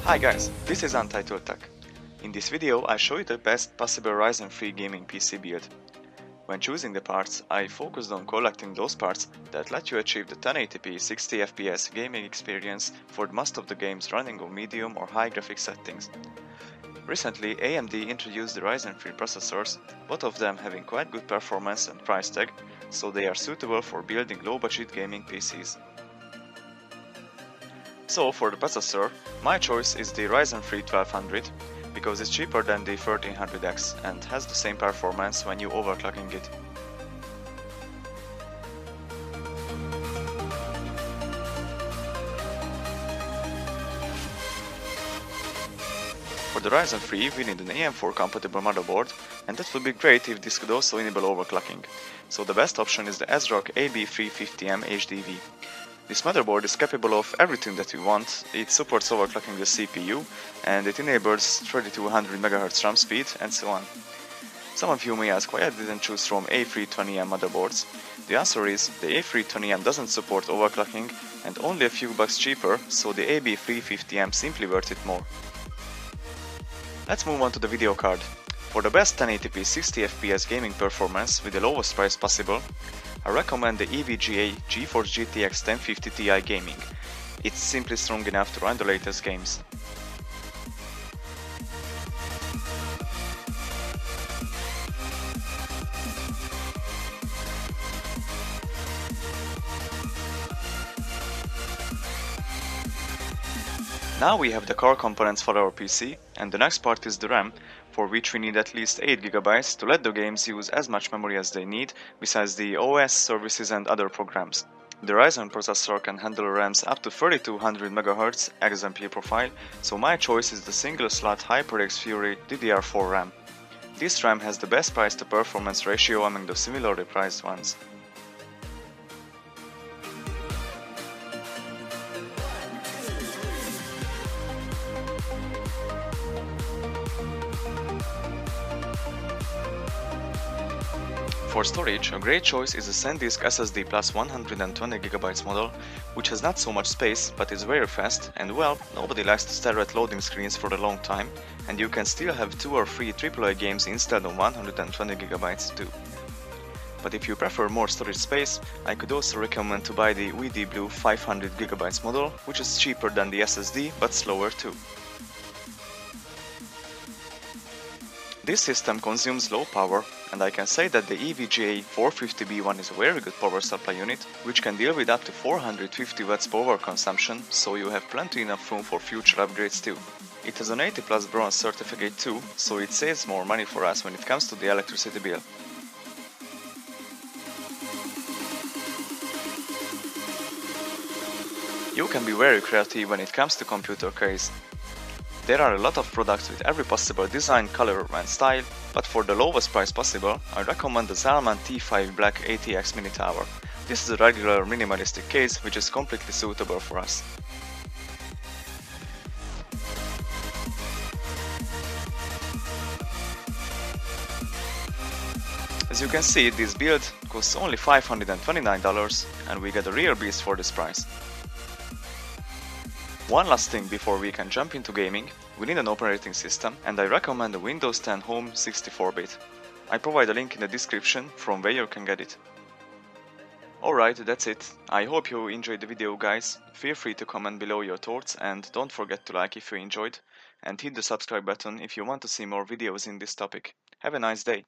Hi guys, this is Untitled Tech. In this video I show you the best possible Ryzen 3 gaming PC build. When choosing the parts, I focused on collecting those parts that let you achieve the 1080p 60 FPS gaming experience for most of the games running on medium or high graphics settings. Recently AMD introduced the Ryzen 3 processors, both of them having quite good performance and price tag, so they are suitable for building low budget gaming PCs. So for the processor, my choice is the Ryzen 3 1200 because it's cheaper than the 1300X and has the same performance when you overclocking it. For the Ryzen 3 we need an AM4 compatible motherboard, and that would be great if this could also enable overclocking. So the best option is the ASRock AB350M-HDV. This motherboard is capable of everything that we want. It supports overclocking the CPU and it enables 3200 MHz RAM speed and so on. Some of you may ask why I didn't choose from A320M motherboards. The answer is the A320M doesn't support overclocking and only a few bucks cheaper, so the AB350M simply worth it more. Let's move on to the video card. For the best 1080p 60 FPS gaming performance with the lowest price possible, I recommend the EVGA GeForce GTX 1050 Ti Gaming. It's simply strong enough to run the latest games. Now we have the core components for our PC, and the next part is the RAM, for which we need at least 8GB to let the games use as much memory as they need, besides the OS, services and other programs. The Ryzen processor can handle RAMs up to 3200 MHz XMP profile, so my choice is the single slot HyperX Fury DDR4 RAM. This RAM has the best price to performance ratio among the similarly priced ones. For storage, a great choice is the SanDisk SSD PLUS 120GB model, which has not so much space but is very fast, and well, nobody likes to stare at loading screens for a long time, and you can still have 2 or 3 AAA games installed on 120GB too. But if you prefer more storage space, I could also recommend to buy the buld 500GB model, which is cheaper than the SSD but slower too. This system consumes low power, and I can say that the EVGA 450B1 is a very good power supply unit, which can deal with up to 450 watts power consumption, so you have plenty enough room for future upgrades too. It has an 80+ bronze certificate too, so it saves more money for us when it comes to the electricity bill. You can be very creative when it comes to computer case. There are a lot of products with every possible design, color and style, but for the lowest price possible, I recommend the ZALMAN T5 Black ATX Mini Tower. This is a regular minimalistic case which is completely suitable for us. As you can see, this build costs only $529 and we get a real beast for this price. One last thing before we can jump into gaming, we need an operating system, and I recommend the Windows 10 Home 64-bit. I provide a link in the description from where you can get it. Alright, that's it. I hope you enjoyed the video guys. Feel free to comment below your thoughts and don't forget to like if you enjoyed, and hit the subscribe button if you want to see more videos in this topic. Have a nice day.